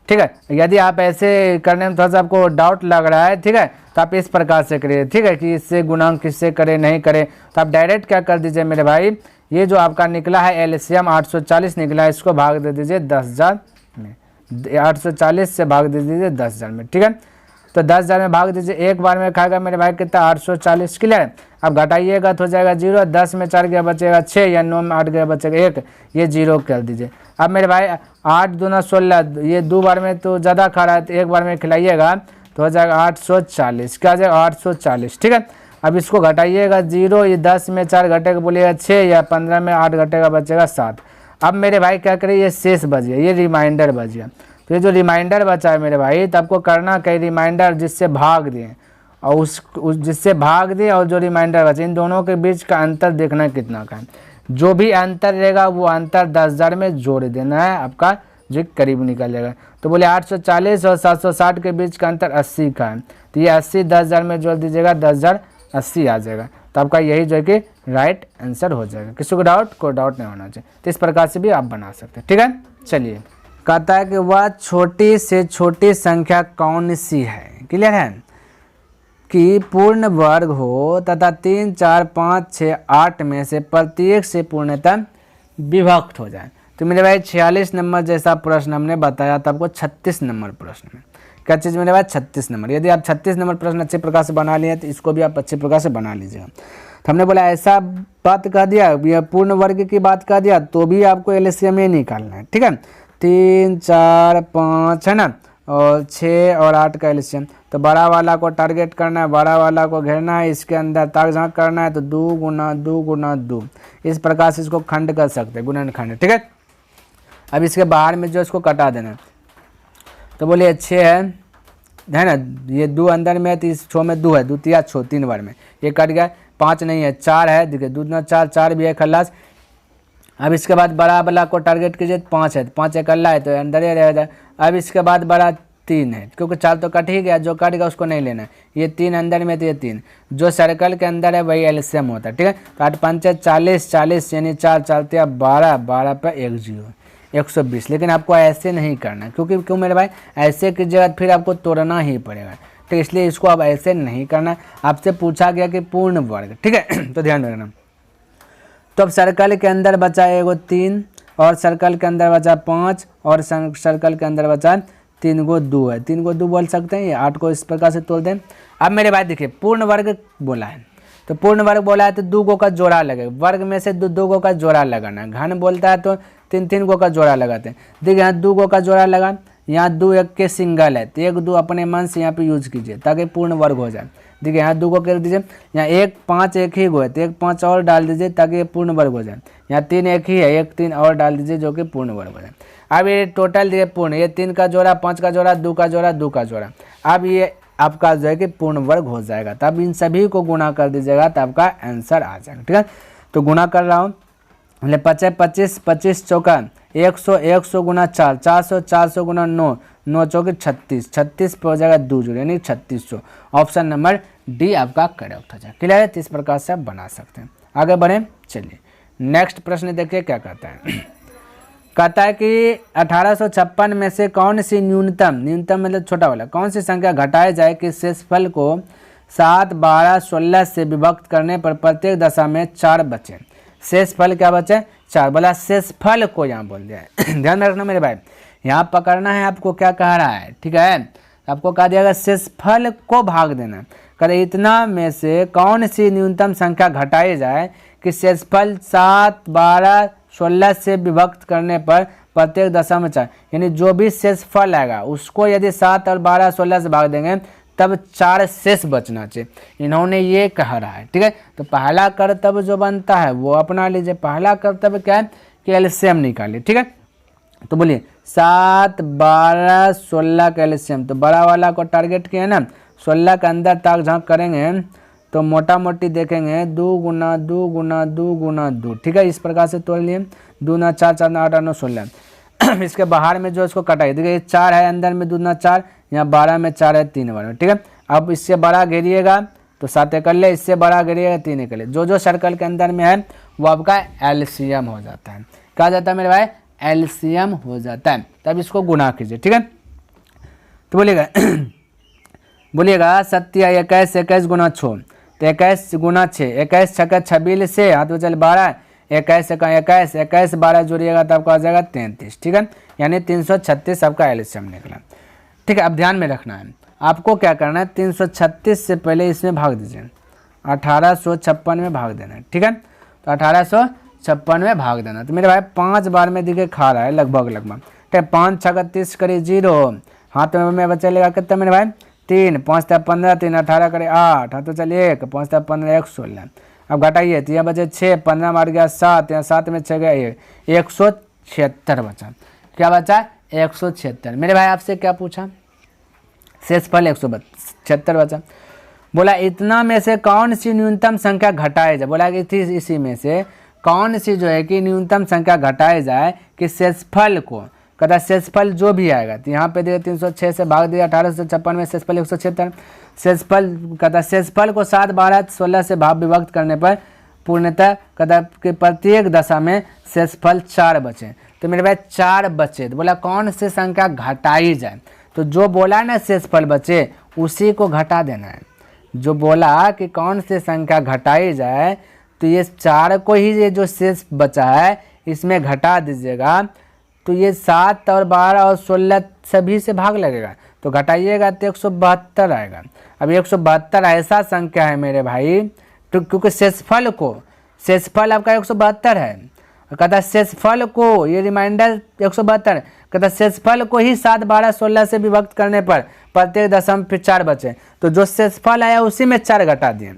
Speaker 1: ठीक है, यदि आप ऐसे करने में थोड़ा सा आपको डाउट लग रहा है, ठीक है, तो आप इस प्रकार से करिए। ठीक है, कि इससे गुणांक किससे करें नहीं करें, तो आप डायरेक्ट क्या कर दीजिए मेरे भाई, ये जो आपका निकला है एलसीएम 840 निकला है, इसको भाग दे दीजिए 10,000 में, 840 से भाग दे दीजिए 10,000 में। ठीक है, तो 10,000 में भाग दीजिए, एक बार में खाएगा मेरे भाई कितना 840। क्लियर है, अब घटाइएगा तो हो जाएगा 0, 10 में 4 गया बचेगा 6 या 9 में 8 गया बचेगा 1, ये 0 कर दीजिए। अब मेरे भाई 8 दूना 16, ये 2 बार में तो ज़्यादा खा रहा है, तो एक बार में खिलाइएगा तो हो जाएगा 840, क्या जाएगा 840। ठीक है, अब इसको घटाइएगा 0, ये 10 में 4 घटेगा बोलिएगा 6 या 15 में 8 घटेगा बचेगा 7। अब मेरे भाई क्या करें, ये शेष बच गया, ये रिमाइंडर बच गया। तो ये जो रिमाइंडर बचा है मेरे भाई, तो आपको करना कहीं रिमाइंडर जिससे भाग दें और उस जिससे भाग दें और जो रिमाइंडर बचे, इन दोनों के बीच का अंतर देखना कितना का है। जो भी अंतर रहेगा वो अंतर 10,000 में जोड़ देना है आपका जो करीब निकल जाएगा। तो बोले 840 और 760 के बीच का अंतर 80 का है, तो ये 80 10,000 में जोड़ दीजिएगा, 10,000 80 आ जाएगा। तो आपका यही जो है कि राइट आंसर हो जाएगा। किसी को डाउट? कोई डाउट नहीं होना चाहिए। तो इस प्रकार से भी आप बना सकते हैं। ठीक है, चलिए कहता है कि वह छोटी से छोटी संख्या कौन सी है। क्लियर है कि पूर्ण वर्ग हो तथा 3 4 5 6 8 में से प्रत्येक से पूर्णतः विभक्त हो जाए। तो मेरे भाई 46 नंबर जैसा प्रश्न हमने बताया था आपको 36 नंबर प्रश्न में। क्या चीज़ मेरे भाई? 36 नंबर। यदि आप 36 नंबर प्रश्न अच्छे प्रकार से बना लिए तो इसको भी आप अच्छे प्रकार से बना लीजिएगा। तो हमने बोला ऐसा बात कह दिया, यह पूर्ण वर्ग की बात कह दिया, तो भी आपको एलसीएम ही निकालना है। ठीक है, 3 4 5 है ना, और 6 और 8 का एलसीएम। तो बड़ा वाला को टारगेट करना है, बड़ा वाला को घेरना है, इसके अंदर ताक झाँक करना है। तो 2 गुना 2 गुना 2 इस प्रकार से इसको खंड कर सकते हैं, गुणनखंड। ठीक है, अब इसके बाहर में जो इसको कटा देना। तो बोलिए 6 है ना, ये 2 अंदर में है, तो इस 6 में 2 है, 2 तिया 6 3 बार में ये कट गया। 5 नहीं है, 4 है, देखिए 2 दूना 4, 4 भी है खल्लास। अब इसके बाद बड़ा वाला को टारगेट कीजिए, 5 है, 5 इकल्ला है तो अंदर ही रहेगा। अब इसके बाद बड़ा 3 है, क्योंकि 4 तो कट ही गया, जो कट गया उसको नहीं लेना। ये 3 अंदर में, तो ये 3 जो सर्कल के अंदर है वही एलसीएम होता है। ठीक है, तो 8 5 40 40 यानी 4 4 12 12 पे 1 0 120। लेकिन आपको ऐसे नहीं करना, क्यों मेरे भाई? ऐसे की जगह फिर आपको तोड़ना ही पड़ेगा। तो इसलिए इसको अब ऐसे नहीं करना। आपसे पूछा गया कि पूर्ण वर्ग। ठीक है, तो ध्यान रखना। तो अब सर्कल के अंदर बचा एगो 3 और सर्कल के अंदर बचा 5 और सर्कल के अंदर बचा 3 गो 2 है। 3 गो 2 बोल सकते हैं, ये 8 को इस प्रकार से तोड़ दें। अब मेरे भाई देखिए पूर्ण वर्ग बोला है, तो पूर्ण वर्ग बोला है तो 2 गो का जोड़ा लगेगा। वर्ग में से 2 गो का जोड़ा लगाना। घन बोलता है तो 3 गो का जोड़ा लगाते हैं। देखिए यहाँ 2 गो का जोड़ा लगा, यहाँ 2 1 के सिंगल है, तो 1 2 अपने मन से यहाँ पे यूज कीजिए ताकि पूर्ण वर्ग हो जाए। देखिए यहाँ 2 को कर दीजिए, यहाँ 1 5 एक ही गो है, तो 1 5 और डाल दीजिए ताकि ये पूर्ण वर्ग हो जाए। यहाँ 3 एक ही है, 1 3 और डाल दीजिए जो कि पूर्ण वर्ग हो जाए। अब ये टोटल दिए पूर्ण, ये 3 का जोड़ा, 5 का जोड़ा, 2 का जोड़ा, 2 का जोड़ा। अब ये आपका जो है कि पूर्ण वर्ग हो जाएगा। तब इन सभी को गुणा कर दीजिएगा तो आपका आंसर आ जाएगा। ठीक है, तो गुणा कर रहा हूँ। 25 25 25 चौका 100 100 गुना 4 400 400 गुना 9 9 चौके 36 36 पे हो जाएगा 2 जोड़ यानी 3600। ऑप्शन नंबर डी आपका करेक्ट हो जाएगा। क्लियर है? तो इस प्रकार से आप बना सकते हैं। आगे बढ़े, चलिए नेक्स्ट प्रश्न देखिए क्या कहता है। कहता है कि 1856 में से कौन सी न्यूनतम मतलब छोटा वाला कौन सी संख्या घटाया जाए कि शेषफल को 7 12 16 से विभक्त करने पर प्रत्येक दशा में 4 बचे। शेषफल क्या बचे? 4। बोला शेषफल को यहाँ बोल दिया है। ध्यान में रखना मेरे भाई, यहाँ पकड़ना है आपको क्या कह रहा है। ठीक है, आपको कहा दिया शेषफल को भाग देना। करे इतना में से कौन सी न्यूनतम संख्या घटाई जाए कि शेषफल 7 12 16 से विभक्त करने पर प्रत्येक दशा में 4, यानी जो भी शेषफल आएगा उसको यदि 7 और 12 16 से भाग देंगे तब 4 शेष बचना चाहिए। इन्होंने ये कह रहा है। ठीक है, तो पहला कर्तव्य जो बनता है वो अपना लीजिए। पहला कर्तव्य क्या है कि एलसीएम निकालिए। ठीक है, तो बोलिए 7 12 16 का एलसीएम। तो बड़ा वाला को टारगेट किया ना, 16 के अंदर ताक झाँक करेंगे तो मोटा मोटी देखेंगे 2 गुना 2 गुना 2 गुना 2। ठीक है, इस प्रकार से तोड़ लिए। 2 ना 4 4 ना 8 8 9 16। इसके बाहर में जो इसको कटाइए, देखिए 4 है अंदर में, 2 ना 4, यहाँ 12 में 4 है 3 बार में। ठीक है, अब इससे बड़ा घेरिएगा तो 7 इकल्ले, इससे बड़ा घेरिएगा 3 इकल्ले। जो सर्कल के अंदर में है वो आपका एलसीएम हो जाता है। कहा जाता है मेरे भाई एलसीएम हो जाता है। तब इसको गुना कीजिए। ठीक है, तो बोलिएगा 7 21 21 गुना 6, तो 21 गुना 6, 21 6 26 से हाथ में चल 12, 21 21 21 12 जोड़िएगा तो आपका आ जाएगा 33। ठीक है, यानी 336 आपका एलसीएम निकला। ठीक है, अब ध्यान में रखना है आपको क्या करना है, 336 से पहले इसमें भाग दीजिए, 1856 में भाग देना है। ठीक है, तो 1856 में भाग देना। तो मेरे भाई 5 बार में दिखे खा रहा है लगभग। ठीक है, 5 6 30 करे 0, हाथ में बचा लेगा कितना मेरे भाई 3, 5 15 3 18 करे 8, हाथ तो चलिए 1 5 15 1 16। अब घटाइए तो यह बचे 6, 15 मार गया 7, यहाँ 7 में 6 गया 176 बचा। क्या बचा? 176। मेरे भाई आपसे क्या पूछा? शेषफल 176 बचा। बोला इतना में से कौन सी न्यूनतम संख्या घटाए जाए। बोला कि इसी में से कौन सी जो है कि न्यूनतम संख्या घटाए जाए कि शेषफल को कहता शेषफल जो भी आएगा, तो यहाँ पे दिया 306 से भाग दिया 1856 में, शेषफल 176। शेषफल कहता शेषफल को 7, 12, 16 से भाग विभक्त करने पर पूर्णतः कहता कि प्रत्येक दशा में शेषफल 4 बचे। तो मेरे भाई 4 बचे, तो बोला कौन सी संख्या घटाई जाए, तो जो बोला ना शेषफल बचे उसी को घटा देना है। जो बोला कि कौन सी संख्या घटाई जाए, तो ये 4 को ही ये जो शेष बचा है इसमें घटा दीजिएगा, तो ये 7 और 12 और 16 सभी से भाग लगेगा, तो घटाइएगा तो 172 आएगा। अब 172 ऐसा संख्या है मेरे भाई, तो क्योंकि शेषफल आपका 172 है, कहता शेषफल को, ये रिमाइंडर 172, कहता शेषफल को ही 7, 12, 16 से विभक्त करने पर प्रत्येक दशम फिर 4 बचे, तो जो शेषफल आया उसी में 4 घटा दिए।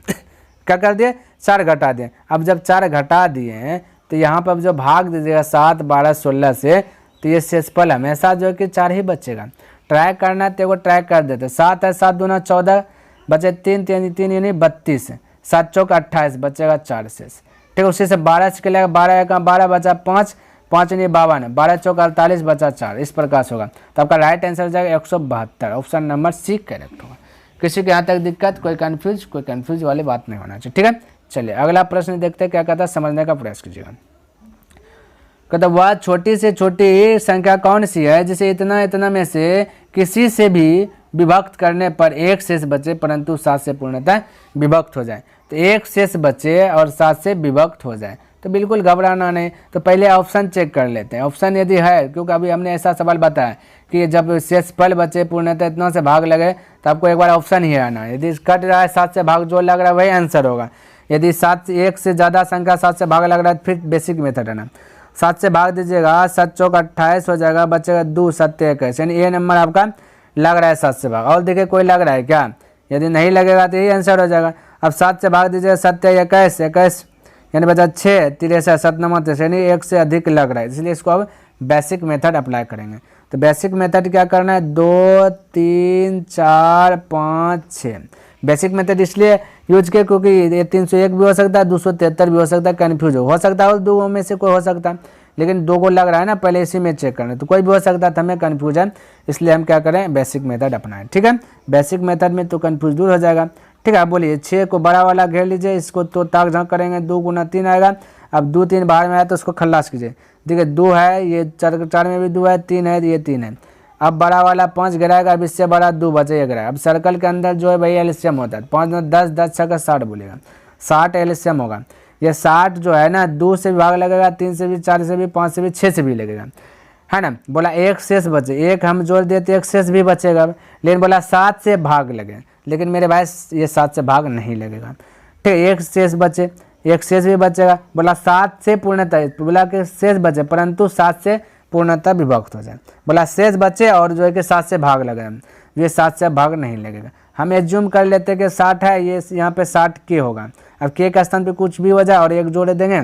Speaker 1: क्या कर दिए? 4 घटा दिए। अब जब 4 घटा दिए तो यहाँ पर जो भाग दीजिएगा 7, 12, 16 से, तो ये शेषफल हमेशा जो है कि 4 ही बचेगा। ट्राई करना तो एगो ट्राई कर देते, 7 है, 7 दूना 14 बचे 3, 3 यानी 32, 7 चौक 28 बचेगा 4 शेष। ठीक है, उसी से 12 से लेगा 12 एक 12 बचा 5, 5 यानी 52, 12 चौक 48 बचा 4, इस प्रकार से होगा। तो आपका राइट आंसर हो जाएगा 172, ऑप्शन नंबर सी करेक्ट होगा। किसी के यहाँ तक दिक्कत, कोई कंफ्यूज वाली बात नहीं होना चाहिए। ठीक है, चलिए अगला प्रश्न देखते हैं क्या कहता है, समझने का प्रयास कीजिएगा। कहता वह छोटी से छोटी संख्या कौन सी है जिसे इतना इतना में से किसी से भी विभक्त करने पर 1 शेष बचे परंतु 7 से पूर्णतः विभक्त हो जाए। तो 1 शेष बचे और 7 से विभक्त हो जाए, तो बिल्कुल घबराना नहीं। तो पहले ऑप्शन चेक कर लेते हैं, ऑप्शन यदि है, क्योंकि अभी हमने ऐसा सवाल बताया कि जब शेषफल बचे पूर्णतः इतना से भाग लगे तो आपको एक बार ऑप्शन ही आना है। यदि कट रहा है 7 से भाग जो लग रहा है वही आंसर होगा। यदि 1 से ज़्यादा संख्या 7 से भाग लग रहा है फिर बेसिक मेथड है ना, 7 से भाग दीजिएगा, 7 चौक 28 हो जाएगा, बचेगा 2, 7 21, यानी ये नंबर आपका लग रहा है 7 से भाग। और देखिए कोई लग रहा है क्या? यदि नहीं लगेगा तो यही आंसर हो जाएगा। अब 7 से भाग दीजिएगा, 7 21, 21 यानी बचा 6, 63, 7 9 23, यानी 1 से अधिक लग रहा है, इसलिए इसको अब बेसिक मेथड अप्लाई करेंगे। तो बेसिक मेथड क्या करना है, 2, 3, 4, 5, 6। बेसिक मेथड इसलिए यूज किया क्योंकि ये 301 भी हो सकता है, 273 भी हो सकता है, कन्फ्यूज हो सकता है, दो में से कोई हो सकता है, लेकिन 2 को लग रहा है ना, पहले इसी में चेक करना, तो कोई भी हो सकता है, तो हमें कन्फ्यूजन, इसलिए हम क्या करें, बेसिक मेथड अपनाएं। ठीक है, बेसिक मेथड में तो कन्फ्यूज दूर हो जाएगा। ठीक है, आप बोलिए 6 को बड़ा वाला घेर लीजिए, इसको तो ताक झाँक करेंगे, 2 गुना 3 आएगा। अब 2, 3 बाहर में आया तो उसको खल्लास कीजिए। देखिए 2 है, ये 4 में भी 2 है, 3 है, ये 3 है। अब बड़ा वाला 5 गिराएगा, अब इससे बड़ा 2 बचे 1 गिराएगा। अब सर्कल के अंदर जो है भाई एलसीएम होता है, 5 9 10, 10 6 60 बोलेगा, 60 एलसीएम होगा। ये 60 जो है ना, 2 से भी भाग लगेगा, 3 से भी, 4 से भी, 5 से भी, 6 से भी लगेगा, है ना। बोला 1 शेष बचे, 1 हम जोड़ दिए तो 1 शेष भी बचेगा, लेकिन बोला 7 से भाग लगे, लेकिन मेरे भाई ये 7 से भाग नहीं लगेगा। ठीक है, 1 शेष बचे, 1 शेष भी बचेगा। बोला 7 से पूर्णतः, बोला कि शेष बचे परंतु 7 से पूर्णतः विभक्त हो जाए। बोला शेष बचे और जो है कि 7 से भाग लगे, ये 7 से भाग नहीं लगेगा। हम एज्यूम कर लेते हैं कि 60 है, ये यहाँ पे 60 के होगा। अब के का स्थान पे कुछ भी हो जाए और 1 जोड़े देंगे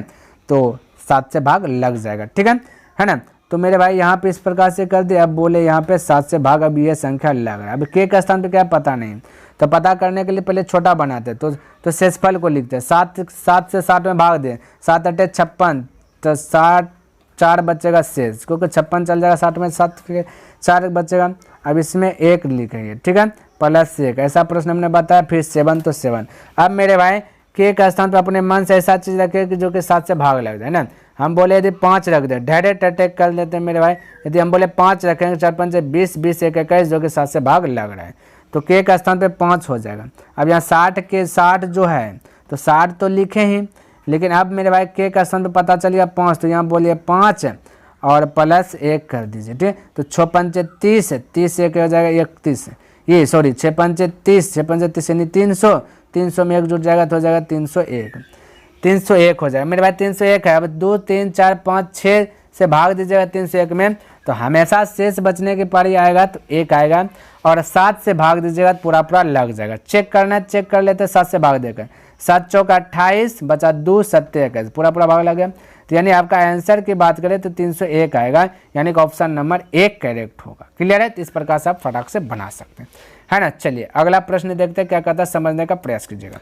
Speaker 1: तो 7 से भाग लग जाएगा। ठीक है ना। तो मेरे भाई यहाँ पे इस प्रकार से कर दिए। अब बोले यहाँ पे 7 से भाग, अब ये संख्या लग रहा है। अब के का स्थान पे क्या पता नहीं, तो पता करने के लिए पहले छोटा बनाते, तो शेषफल को लिखते हैं। 7 से 60 में भाग दें, 7 8 56, तो 4 बचेगा शेष, क्योंकि 56 चल जाएगा 60 में, 7 4 बचेगा। अब इसमें 1 लिखेंगे, ठीक है, प्लस 1। ऐसा प्रश्न हमने बताया। फिर 7 तो 7। अब मेरे भाई के का स्थान पर अपने मन से ऐसा चीज़ रखे कि जो कि 7 से भाग लग जाए ना। हम बोले यदि 5 रख दें, डायरेक्ट अटैक कर लेते हैं मेरे भाई। यदि हम बोले 5 रखेंगे, 4 5 20, 20 1 21, जो कि 7 से भाग लग रहा है, तो के का स्थान पे 5 हो जाएगा। अब यहाँ 60 के 60 जो है, तो 60 तो लिखे ही, लेकिन अब मेरे भाई के का स्थान पे पता चलिए 5, तो यहाँ बोलिए 5 और प्लस 1 कर दीजिए। ठीक, तो 6 5 30, 30 1 हो जाएगा 31, ये सॉरी 6 5 30, 6 5 30 यानी 300, 300 में 1 जुड़ जाएगा तो हो जाएगा 301, 301 हो जाएगा मेरे भाई। 301 है। अब 2 3 4 5 6 से भाग दीजिएगा 301 में, तो हमेशा शेष बचने की पारी आएगा तो 1 आएगा, और 7 से भाग दीजिएगा तो पूरा पूरा लग जाएगा। चेक करना है, चेक कर लेते हैं 7 से भाग देकर। 7 चौक 28 बचा 2 7 21, पूरा पूरा भाग लग गया। तो यानी आपका आंसर की बात करें तो 301 आएगा, यानी कि ऑप्शन नंबर 1 करेक्ट होगा। क्लियर है। तो इस प्रकार से आप फटाक से बना सकते हैं, है ना। चलिए अगला प्रश्न देखते हैं क्या कहता है, समझने का प्रयास कीजिएगा।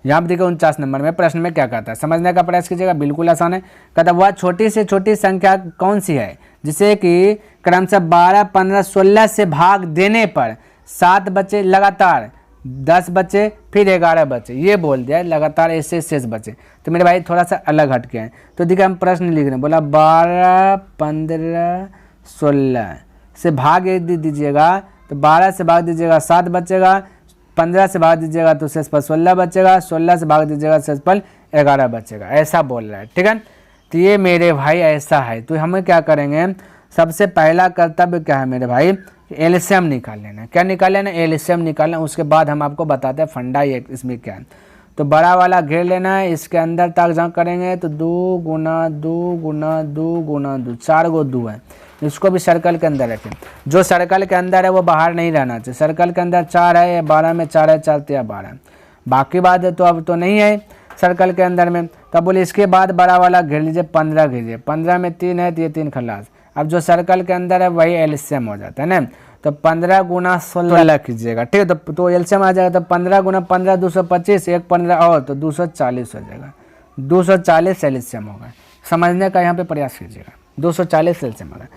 Speaker 1: यहाँ पर देखिए 49 नंबर में प्रश्न में क्या कहता है, समझने का प्रयास कीजिएगा, बिल्कुल आसान है। कहता वह छोटी से छोटी संख्या कौन सी है जिसे कि क्रमशः 12, 15, 16 से भाग देने पर 7 बचे लगातार, 10 बचे, फिर 11 बचे, ये बोल दिया लगातार ऐसे शेष बचे। तो मेरे भाई थोड़ा सा अलग हटके हैं। तो देखिए हम प्रश्न लिख रहे हैं, बोला 12, 15, 16 से भाग दे दीजिएगा, तो 12 से भाग दीजिएगा 7 बचेगा, 15 से भाग दीजिएगा तो शेष पर 16 बचेगा, 16 से भाग दीजिएगा शेष पर 11 बचेगा, ऐसा बोल रहा है। ठीक है, तो ये मेरे भाई ऐसा है। तो हमें क्या करेंगे, सबसे पहला कर्तव्य क्या है मेरे भाई, एलसीएम निकाल लेना। क्या निकाल लेना, एलसीएम निकालना। उसके बाद हम आपको बताते हैं फंडा ये इसमें क्या है। तो बड़ा वाला घेर लेना है, इसके अंदर तक जहाँ करेंगे तो 2 गुना 2 गुना 2 गुना 2, 4 गो 2 है, इसको भी सर्कल के अंदर रखें। जो सर्कल के अंदर है वो बाहर नहीं रहना चाहिए। सर्कल के अंदर 4 है, 12 में 4 है, 4 या 12, बाकी बात है तो अब तो नहीं है सर्कल के अंदर में। तब बोले इसके बाद बड़ा वाला घेर लीजिए, 15 घेरिए, 15 में 3 है तो ये 3 खलास। अब जो सर्कल के अंदर है वही एलसीएम हो जाता है ना। तो 15 गुना 16 कीजिएगा, ठीक है, तो एलसीएम आ जाएगा। तो 15 गुना 15 225, एक 15 और तो 240 हो जाएगा। 240 एलसीएम होगा, समझने का यहाँ पे प्रयास कीजिएगा। 240 एलसीएम होगा।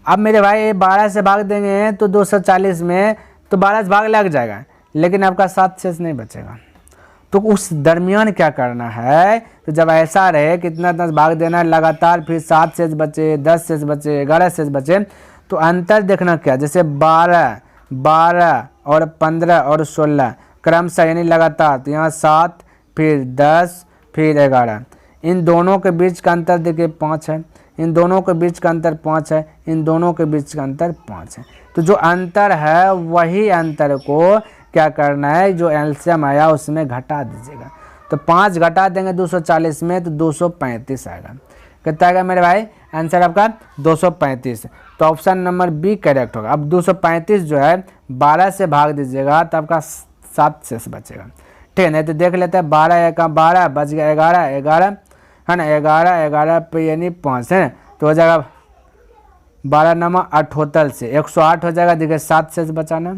Speaker 1: अब मेरे भाई 12 से भाग देंगे तो 240 में तो 12 से भाग लग जाएगा, लेकिन आपका 7 शेष नहीं बचेगा। तो उस दरमियान क्या करना है, तो जब ऐसा रहे कितना 10 भाग देना है लगातार, फिर 7 शेष बचे, 10 शेष बचे, 11 शेष बचे, तो अंतर देखना क्या, जैसे 12, 12 और 15 और 16 क्रमशः यानी लगातार, तो यहाँ 7 फिर 10 फिर 11, इन दोनों के बीच का अंतर देखिए 5 है, इन दोनों के बीच का अंतर 5 है, इन दोनों के बीच का अंतर 5 है। तो जो अंतर है वही अंतर को क्या करना है, जो एलसीएम आया उसमें घटा दीजिएगा। तो 5 घटा देंगे 240 में तो 235 आएगा। कितना आएगा मेरे भाई, आंसर आपका 235। तो ऑप्शन नंबर बी करेक्ट होगा। अब 235 जो है 12 से भाग दीजिएगा तो आपका 7 शेष बचेगा, ठीक है। नहीं तो देख लेते हैं, 12 एक 12 बच गया 11, 11 है ना, 11 11 पे यानी 5 है ना, तो हो जाएगा 12 नमा 78 से 108 हो जाएगा। देखिए 7 शेष बचाना,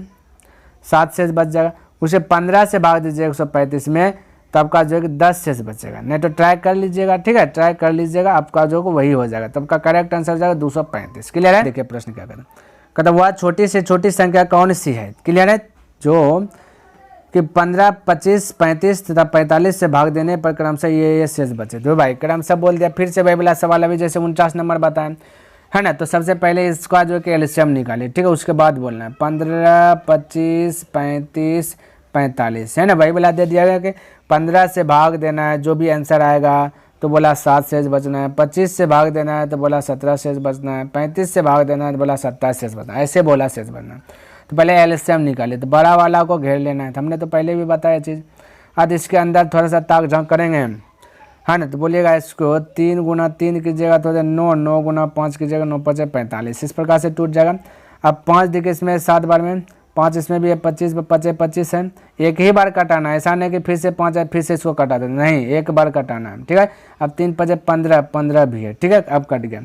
Speaker 1: 7 शेष बच जाएगा। उसे 15 से भाग दीजिए 135 में तो आपका जो है 10 शेष बचेगा। नहीं तो ट्राई कर लीजिएगा, ठीक है, ट्राई कर लीजिएगा, आपका जो वही हो जाएगा। तो आपका करेक्ट आंसर हो जाएगा 235। क्लियर है। देखिए प्रश्न क्या करें, कहता वह छोटी से छोटी संख्या कौन सी है, क्लियर है, जो कि 15, 25, 35 तथा 45 से भाग देने पर क्रमशः ये शेष बचे। तो भाई क्रमशः बोल दिया, फिर से वही वाला सवाल अभी जैसे 49 नंबर बताएं है ना। तो सबसे पहले इसका जो कि एलसीएम निकाले, ठीक है, उसके बाद बोलना है 15, 25, 35, 45 है ना। वही वाला दे दिया गया कि 15 से भाग देना है, जो भी आंसर आएगा तो बोला 7 शेष बचना है, 25 से भाग देना है तो बोला 17 शेष बचना है, 35 से भाग देना है तो बोला 27 शेष बचना है, ऐसे बोला शेष बचना है। तो पहले एलसीएम निकाले, तो बड़ा वाला को घेर लेना है, हमने तो पहले भी बताया चीज़। अब इसके अंदर थोड़ा सा ताक झाँक करेंगे है ना। तो बोलिएगा इसको 3 गुना 3 कीजिएगा तो 9, 9 गुना 5 कीजिएगा 9 5 45, इस प्रकार से टूट जाएगा। अब 5 देखिए इसमें 7 बार में, 5 इसमें भी है, 25 5 25 है, एक ही बार कटाना है, ऐसा नहीं कि फिर से 5 है फिर से इसको कटा देना, नहीं, एक बार कटाना है, ठीक है। अब 3 5 15, 15 भी है, ठीक है, अब कट गया।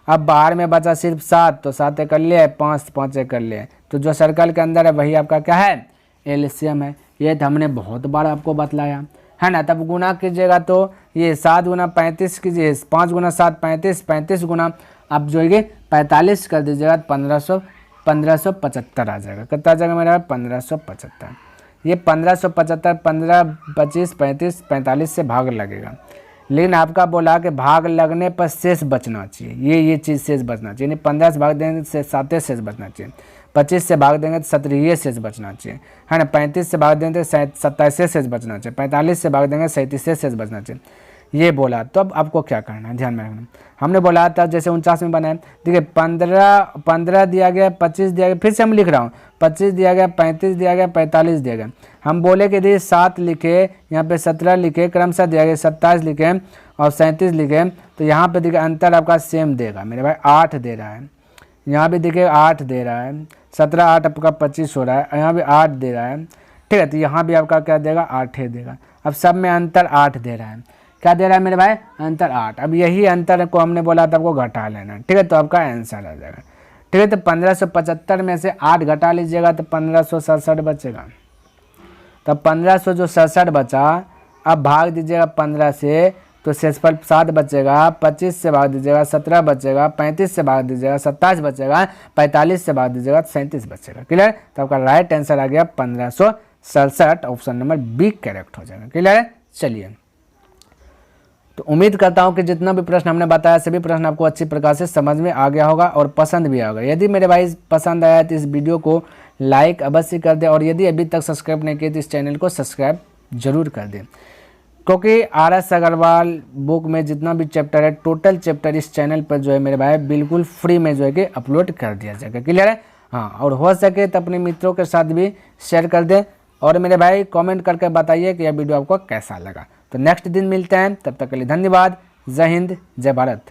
Speaker 1: अब बाहर में बचा सिर्फ 7, तो 7 कर लिए, 5 5 कर लिए, तो जो सर्कल के अंदर है वही आपका क्या है, एलसीएम है। ये तो हमने बहुत बार आपको बतलाया है ना। तब गुना कीजिएगा तो ये 7 गुना 35 कीजिए, 5 गुना 7 35, 35 गुना आप जो है 45 कर दीजिएगा, 1575 आ जाएगा। कितना आ जाएगा मेरा 1575। ये 1575 15 25 35 45 से भाग लगेगा, लेकिन आपका बोला कि भाग लगने पर शेष बचना चाहिए, ये चीज़ शेष बचना चाहिए। यानी 15 से भाग देंगे तो 7 शेष बचना चाहिए, 25 से भाग देंगे तो 17 शेष बचना चाहिए है ना, 35 से भाग देंगे तो 27 शेष बचना चाहिए, 45 से भाग देंगे 37 शेष बचना चाहिए, ये बोला। तो अब आपको क्या करना है, ध्यान में रखना। हमने बोला था जैसे 49 में बनाए, देखिए 15 दिया गया, 25 दिया गया, फिर से हम लिख रहा हूँ, 25 दिया गया, 35 दिया गया, 45 दिया गया। हम बोले कि यदि 7 लिखे, यहाँ पे 17 लिखे, क्रमशः दिया गया 27 लिखे और 37 लिखे, तो यहाँ पे देखिए अंतर आपका सेम देगा मेरे भाई, 8 दे रहा है, यहाँ भी देखिए 8 दे रहा है, 17 8 आपका 25 हो रहा है, यहाँ भी 8 दे रहा है, ठीक है। तो यहाँ भी आपका क्या देगा, 8 देगा। अब सब में अंतर 8 दे रहा है, क्या दे रहा है मेरे भाई, अंतर 8। अब यही अंतर को हमने बोला था आपको घटा लेना, ठीक है, तो आपका आंसर आ जाएगा, ठीक है। तो 1575 में से 8 घटा लीजिएगा तो 1567 बचेगा। तब 1500 जो 67 बचा अब भाग दीजिएगा 15 से तो शेषफल 7 बचेगा, 25 से भाग दीजिएगा 17 बचेगा, 35 से भाग दीजिएगा 27 बचेगा, 45 से भाग दीजिएगा 37 बचेगा। क्लियर। तो आपका राइट आंसर आ गया 1567, ऑप्शन नंबर बी करेक्ट हो जाएगा। क्लियर है। चलिए, तो उम्मीद करता हूं कि जितना भी प्रश्न हमने बताया सभी प्रश्न आपको अच्छी प्रकार से समझ में आ गया होगा और पसंद भी होगा। यदि मेरे भाई पसंद आया तो इस वीडियो को लाइक अवश्य कर दें और यदि अभी तक सब्सक्राइब नहीं किए तो इस चैनल को सब्सक्राइब जरूर कर दें, क्योंकि RS अग्रवाल बुक में जितना भी चैप्टर है टोटल चैप्टर इस चैनल पर जो है मेरे भाई बिल्कुल फ्री में जो है कि अपलोड कर दिया जाएगा। क्लियर है। हाँ, और हो सके तो अपने मित्रों के साथ भी शेयर कर दें और मेरे भाई कमेंट करके बताइए कि यह वीडियो आपको कैसा लगा। तो नेक्स्ट दिन मिलते हैं, तब तक के लिए धन्यवाद। जय हिंद, जय भारत।